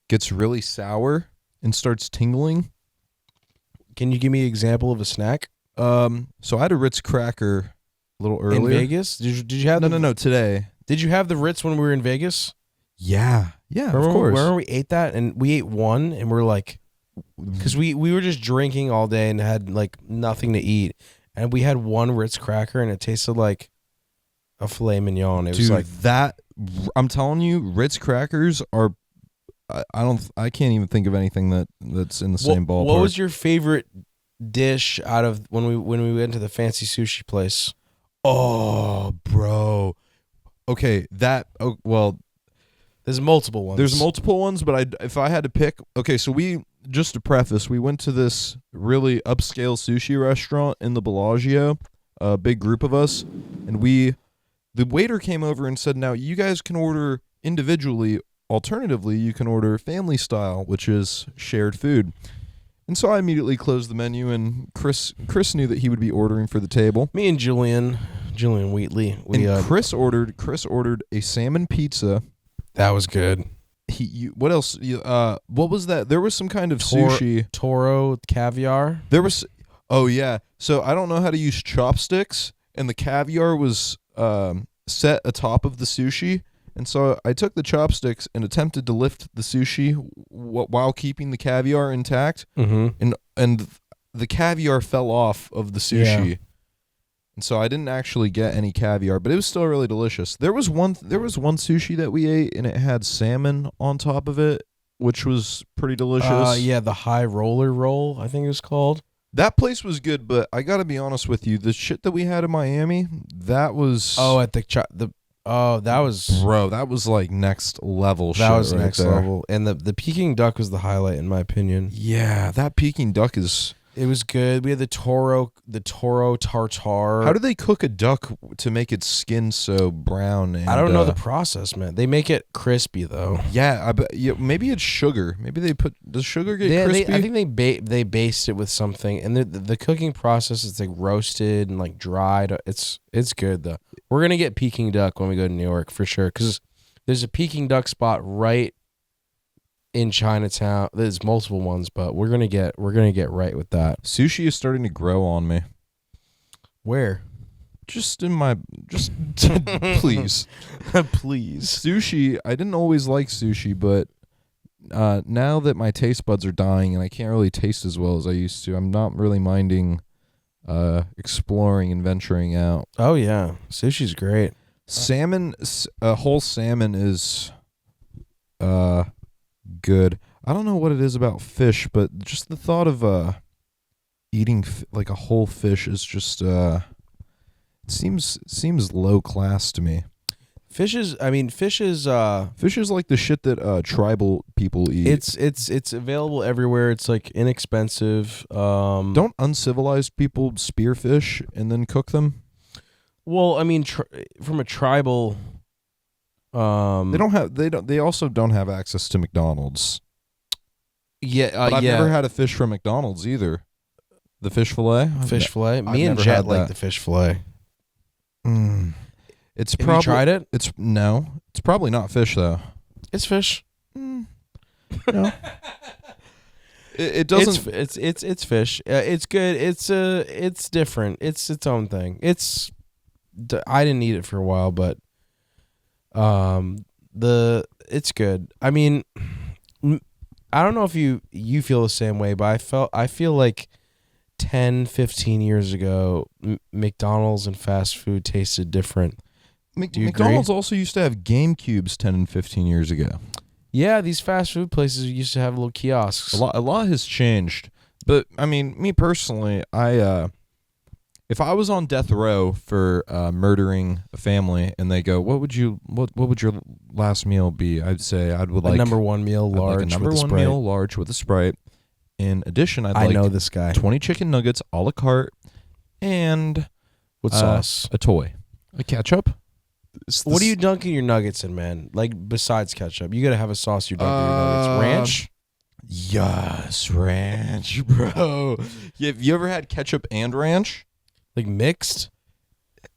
gets really sour and starts tingling? Can you give me an example of a snack? So I had a Ritz cracker a little earlier. In Vegas? Did you have No, today. Did you have the Ritz when we were in Vegas? Yeah, remember, of course. Remember we ate that and we ate one and we're like, because we were just drinking all day and had like nothing to eat, and we had one Ritz cracker and it tasted like a filet mignon. It was Dude, like that. I'm telling you, Ritz crackers are. I can't even think of anything that's in the same ballpark. What was your favorite dish out of when we went to the fancy sushi place? Oh, bro. Okay, well, there's multiple ones. There's multiple ones, but if I had to pick, okay, so just to preface, we went to this really upscale sushi restaurant in the Bellagio, a big group of us, and the waiter came over and said, now you guys can order individually. Alternatively, you can order family style, which is shared food. And so I immediately closed the menu, and Chris knew that he would be ordering for the table. Me and Julian Wheatley. Chris ordered a salmon pizza. That was good. What else? What was that? There was some kind of sushi. Toro caviar. There was. Oh yeah. So I don't know how to use chopsticks, and the caviar was set atop of the sushi. And so I took the chopsticks and attempted to lift the sushi while keeping the caviar intact. Mm-hmm. And the caviar fell off of the sushi. Yeah. And so I didn't actually get any caviar, but it was still really delicious. There was one sushi that we ate, and it had salmon on top of it, which was pretty delicious. Yeah, the high roller roll, I think it was called. That place was good, but I got to be honest with you, the shit that we had in Miami, that was that was bro, that was like next level shit. That was right next there. level. And the Peking duck was the highlight in my opinion. Yeah, that Peking duck is. It was good. We had the Toro tartare. How do they cook a duck to make its skin so brown? And, I don't know the process, man. They make it crispy though. Yeah, maybe it's sugar. Maybe does sugar get crispy? I think they based it with something, and the cooking process is like roasted and like dried. It's good though. We're gonna get Peking duck when we go to New York for sure, because there's a Peking duck spot right in Chinatown. There's multiple ones, but we're gonna get right with that. Sushi is starting to grow on me. Where? Just please. Please. Sushi, I didn't always like sushi, but now that my taste buds are dying and I can't really taste as well as I used to, I'm not really minding exploring and venturing out. Oh yeah, sushi's great. Salmon, a whole salmon is good. I don't know what it is about fish, but just the thought of eating like a whole fish is just it seems low class to me. Fish is like the shit that tribal people eat. It's available everywhere. It's like inexpensive. Don't uncivilized people spear fish and then cook them? Well, I mean, from a tribal, they also don't have access to McDonald's. Yeah, but I've never had a fish from McDonald's either. The fish fillet. Me and Jet like the fish fillet. It's Have probably you tried it? It's probably not fish though. It's fish. No. It doesn't. It's fish. It's good. It's different. It's its own thing. I didn't eat it for a while, but it's good. I mean, I don't know if you feel the same way, but I feel like 10, 15 years ago, McDonald's and fast food tasted different. McDonald's also used to have Game Cubes 10 and 15 years ago. Yeah, these fast food places used to have little kiosks. A lot has changed. But, I mean, me personally, if I was on death row for murdering a family and they go, what would your last meal be? I'd say I would like a number one meal large like a number with a one Sprite. meal large with a Sprite. In addition, I know this guy. 20 chicken nuggets a la carte and with sauce. A toy. A ketchup. What are you dunking your nuggets in, man? Like, besides ketchup, you gotta have a sauce you're dunking your nuggets. Ranch? Yes, ranch, bro. Have you ever had ketchup and ranch? Like mixed?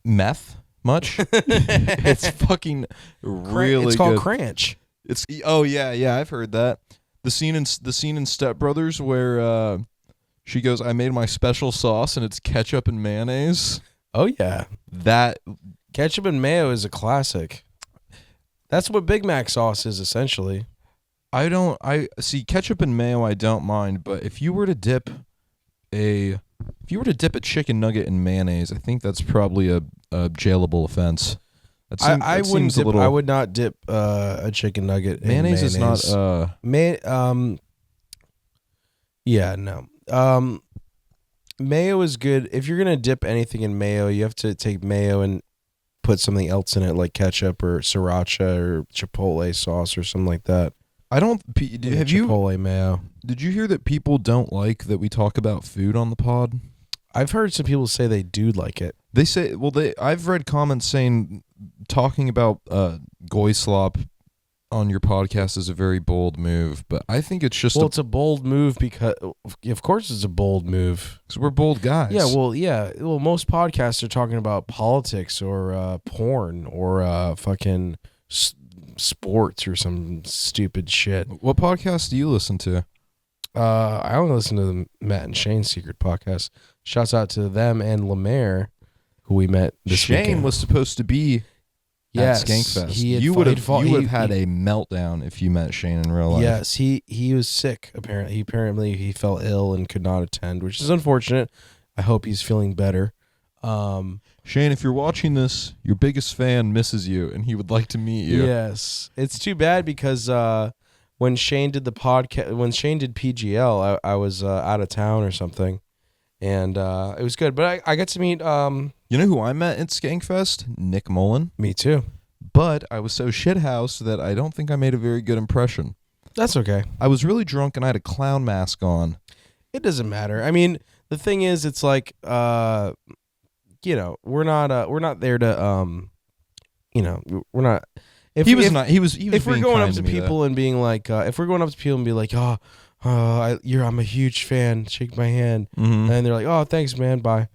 Meth? Much? It's fucking really It's called good. Cranch. Yeah, I've heard that. The scene in Step Brothers where she goes, I made my special sauce and it's ketchup and mayonnaise. Oh yeah. That ketchup and mayo is a classic. That's what Big Mac sauce is essentially. I see ketchup and mayo I don't mind, but if you were to dip a chicken nugget in mayonnaise, I think that's probably a jailable offense. I wouldn't dip. I would not dip a chicken nugget. Mayonnaise in is not. Yeah, no. Mayo is good. If you're gonna dip anything in mayo, you have to take mayo and put something else in it, like ketchup or sriracha or chipotle sauce or something like that. I don't. Have you Chipotle mayo? Did you hear that people don't like that we talk about food on the pod? I've heard some people say they do like it. They say, I've read comments saying talking about goy slop on your podcast is a very bold move, but I think it's just it's a bold move because, of course, it's a bold move because we're bold guys. Yeah, well, most podcasts are talking about politics or porn or fucking sports or some stupid shit. What podcast do you listen to? I only listen to the Matt and Shane Secret podcast. Shouts out to them and Lemaire, who we met this weekend. Shane was supposed to be at Skankfest. You would have had a meltdown if you met Shane in real life. Yes, he was sick. Apparently he fell ill and could not attend, which is unfortunate. I hope he's feeling better. Shane, if you're watching this, your biggest fan misses you, and he would like to meet you. Yes, it's too bad because when Shane did the podcast, when Shane did PGL, I was out of town or something, and it was good. But I got to meet. You know who I met at Skankfest? Nick Mullen. Me too. But I was so shithoused that I don't think I made a very good impression. That's okay. I was really drunk and I had a clown mask on. It doesn't matter. I mean, the thing is, it's like, you know, we're not there to, you know, we're not. If we're going up to people and being like, if we're going up to people and be like, I'm a huge fan, shake my hand, and they're like, oh, thanks, man, bye.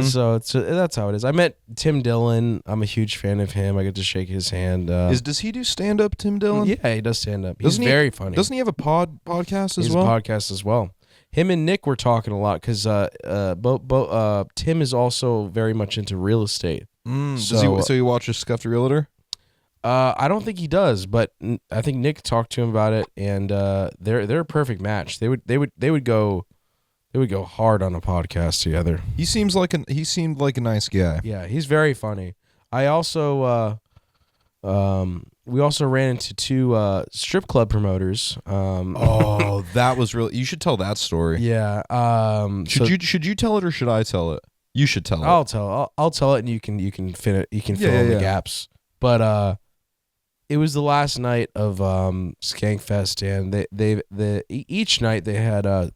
So that's how it is. I met Tim Dillon. I'm a huge fan of him. I get to shake his hand. Does he do stand up, Tim Dillon? Yeah, he does stand up. He's very funny. Doesn't he have a podcast as well? He has a podcast as well. Him and Nick were talking a lot because Tim is also very much into real estate. So he watches Scuffed Realtor? I don't think he does, but I think Nick talked to him about it, and they're a perfect match. They would go hard on a podcast together. He seemed like a nice guy. Yeah, he's very funny. I also we also ran into two strip club promoters. That was really. You should tell that story. Yeah. Should you tell it or should I tell it? You should tell it. I'll tell it, and you can fill in the gaps. But it was the last night of Skankfest, and each night they had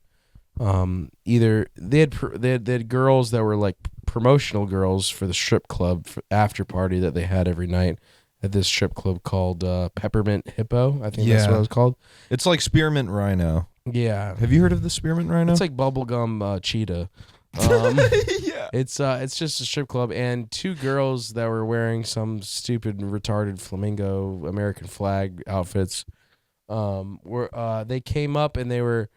either they had girls that were like promotional girls for the strip club after party that they had every night at this strip club called Peppermint Hippo. I think that's what it was called. It's like Spearmint Rhino. Yeah. Have you heard of the Spearmint Rhino? It's like bubblegum cheetah. Yeah. It's just a strip club, and two girls that were wearing some stupid retarded flamingo American flag outfits they came up, and they were,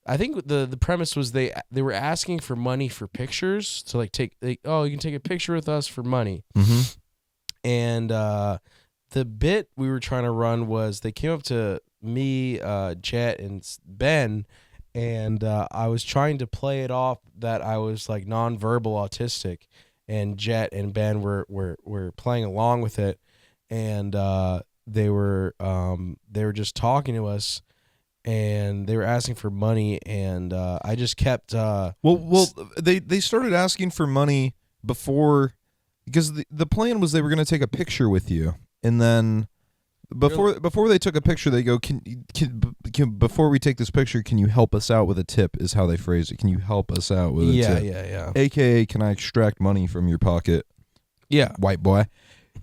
I think the premise was they were asking for money for pictures to like you can take a picture with us for money. And the bit we were trying to run was they came up to me, Jet, and Ben, and I was trying to play it off that I was like nonverbal autistic, and Jet and Ben were playing along with it, and they were just talking to us, and they were asking for money, and I just kept they started asking for money before, because the plan was they were going to take a picture with you, and then before they took a picture, they go, can before we take this picture, can you help us out with a tip, is how they phrased it. Can you help us out with a tip? Yeah. AKA, can I extract money from your pocket? Yeah. White boy.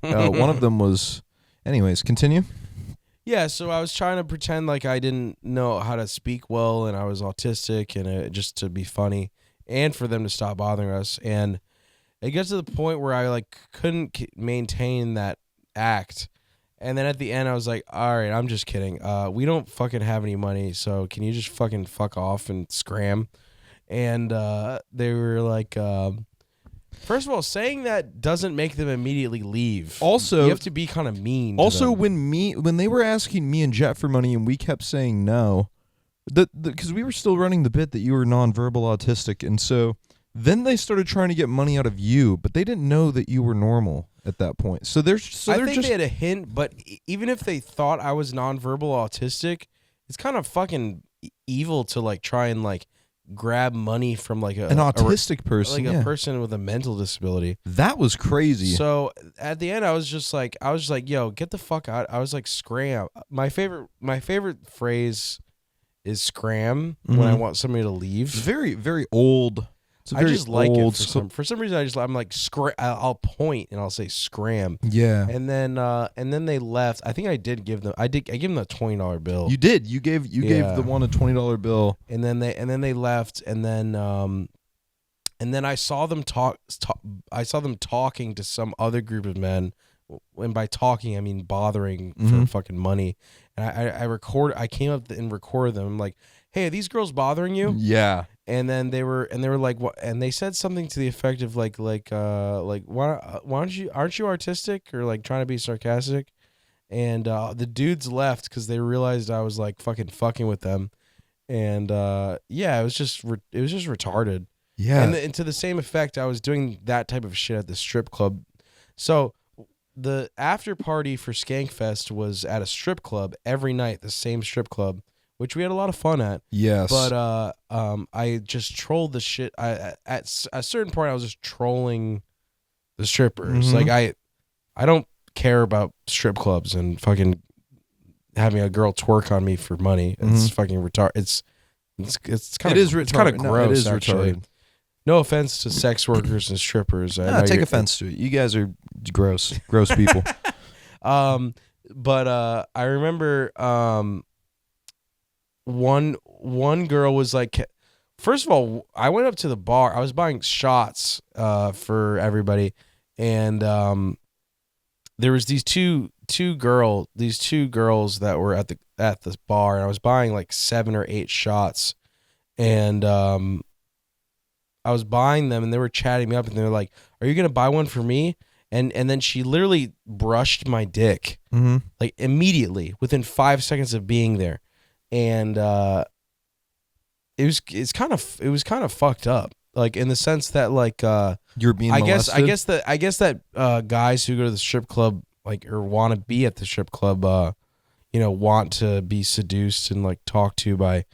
One of them was, anyways, continue. Yeah, so I was trying to pretend like I didn't know how to speak well, and I was autistic, and just to be funny, and for them to stop bothering us. And it gets to the point where I like couldn't maintain that act. And then at the end, I was like, all right, I'm just kidding. We don't fucking have any money, so can you just fucking fuck off and scram? And they were like, first of all, saying that doesn't make them immediately leave. Also, you have to be kind of mean. Also, when they were asking me and Jet for money and we kept saying no, because we were still running the bit that you were nonverbal autistic, and so then they started trying to get money out of you, but they didn't know that you were normal. at that point. So I think they had a hint, but even if they thought I was nonverbal autistic, it's kind of fucking evil to like try and like grab money from like an autistic person, like a person with a mental disability. That was crazy. So at the end, I was just like, yo, get the fuck out. I was like, scram. My favorite phrase is scram when I want somebody to leave. It's very, very old. I just like it for some reason. I'm like I'll point and I'll say scram. Yeah. And then they left. I think I did give them. I gave them a $20 bill. You did. You gave the one a $20 bill. And then they left. And then I saw them I saw them talking to some other group of men. And by talking, I mean bothering for fucking money. And I came up and recorded them. I'm like, hey, are these girls bothering you? Yeah. And then they were like, what? And they said something to the effect of like why aren't you artistic, or like trying to be sarcastic? And the dudes left because they realized I was like fucking with them. And yeah, it was just retarded. Yeah. And to the same effect, I was doing that type of shit at the strip club. So the after party for Skankfest was at a strip club every night, the same strip club, which we had a lot of fun at. Yes. But I just trolled the shit. At a certain point, I was just trolling the strippers. Like I don't care about strip clubs and fucking having a girl twerk on me for money. It's fucking retarded. It's kind of it's kind of gross. No, it is actually. retarded. No offense to sex workers and strippers. I take offense to it. You guys are gross people. But I remember one girl was like, first of all, I went up to the bar. I was buying shots for everybody, and there was these two girls that were at the bar, and I was buying like 7 or 8 shots, and I was buying them, and they were chatting me up, and they were like, "Are you gonna buy one for me?" And then she literally brushed my dick, like immediately within 5 seconds of being there, and it was kind of fucked up, like in the sense that like you're being molested? I guess that guys who go to the strip club like or want to be at the strip club, want to be seduced and like talked to by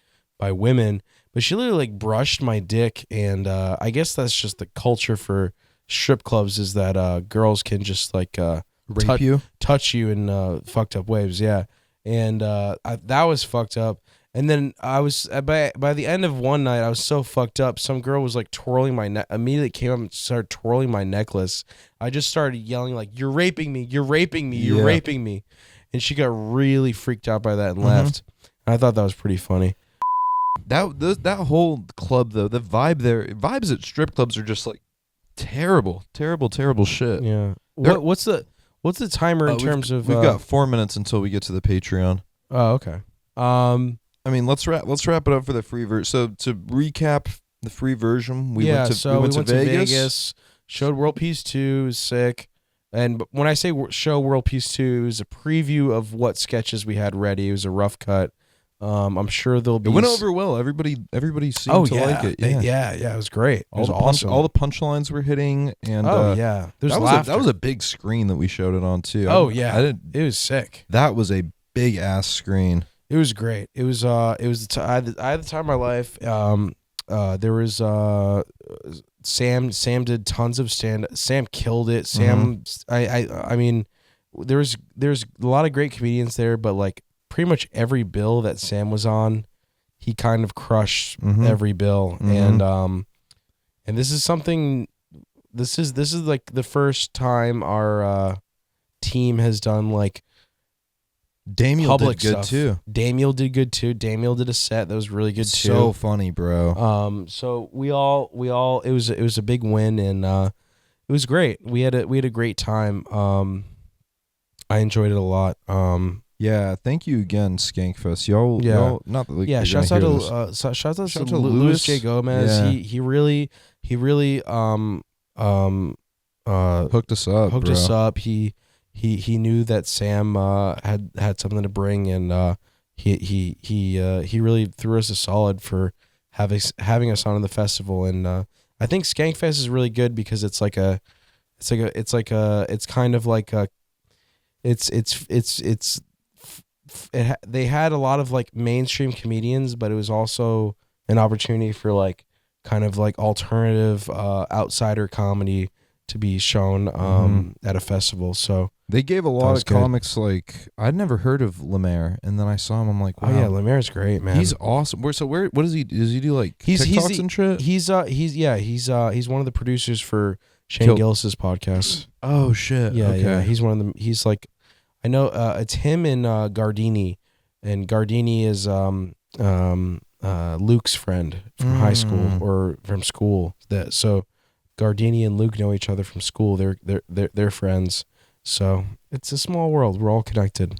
women. But she literally like brushed my dick, and I guess that's just the culture for strip clubs, is that girls can just like touch you in fucked up ways, yeah. And that was fucked up. And then I was by the end of one night, I was so fucked up. Some girl was like twirling my neck. Immediately came up and started twirling my necklace. I just started yelling like, "You're raping me! You're raping me! You're raping me!" And she got really freaked out by that and left. And I thought that was pretty funny. That whole club though, the vibes at strip clubs are just like terrible shit. Yeah. What's the timer in terms of? We've got 4 minutes until we get to the Patreon. Oh, okay. I mean, let's wrap it up for the free version. So to recap the free version, we went to Vegas, showed World Peace 2, was sick. And when I say show World Peace 2, it was a preview of what sketches we had ready. It was a rough cut. I'm sure there'll be. It went over well. Everybody seemed to like it. Yeah, it was great. It was awesome. All the punchlines were hitting, and that was a big screen that we showed it on too. It was sick. That was a big ass screen. It was great. It was I had the time of my life. There was Sam did tons of stand. Sam killed it. Sam, I mean, there's a lot of great comedians there, but like pretty much every bill that Sam was on, he kind of crushed every bill. And this is something. This is like the first time our team has done like. Damiel did good too. Damiel did good too. Damiel did a set that was really good too. So funny, bro. So we all it was a big win, and it was great. We had a great time. I enjoyed it a lot. Yeah, thank you again, Skankfest. Y'all not that like shouts out to Louis J. Gomez. Yeah. He really hooked us up. He knew that Sam had something to bring, and he really threw us a solid for having us on in the festival. And I think Skankfest is really good because it's like it's kind of like a they had a lot of like mainstream comedians, but it was also an opportunity for like kind of like alternative outsider comedy to be shown at a festival. So they gave a lot of good. comics like I'd never heard of Lemaire, and then I saw him. I'm like, wow, oh yeah, Lemaire's great, man. he's awesome. Where what does he do like TikToks and shit? He's one of the producers for Shane Killed- Gillis's podcast. Oh shit. Yeah, okay. yeah. He's one of them. He's like, I know it's him and Gardini, and Gardini is Luke's friend from high school or from school. So Gardini and Luke know each other from school. They're friends. So it's a small world. We're all connected.